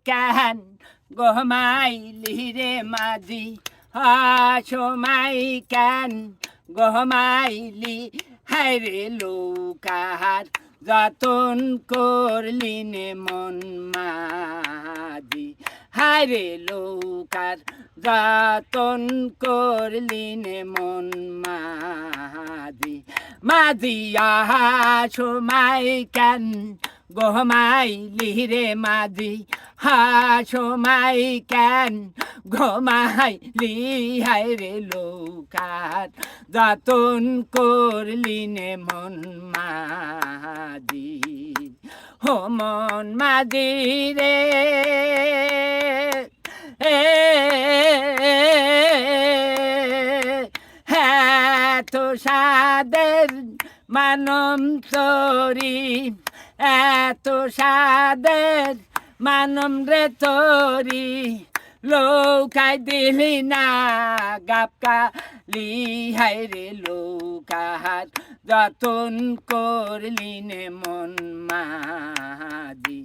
কেন গহমাইলি রে মাঝি সময় কেন গহমাইলি হায়রে লোকার যতন করলি নে মন মাঝি হায়রে লোকার যতন করলি নে মন মাঝি মাঝি সময় কেন গহমাইলি রে মাঝি সময় কেন ঘমাইলি হায়রে লোকার যতন করলি নে মন মাঝি হো মন মাঝি রে হ্যাঁ তো সাদের মানম তরি এত সাদের মানম রে তরি লোকাই দিলি না গাপকালি হায়রে লোকার যতন করলি নে মন মাঝি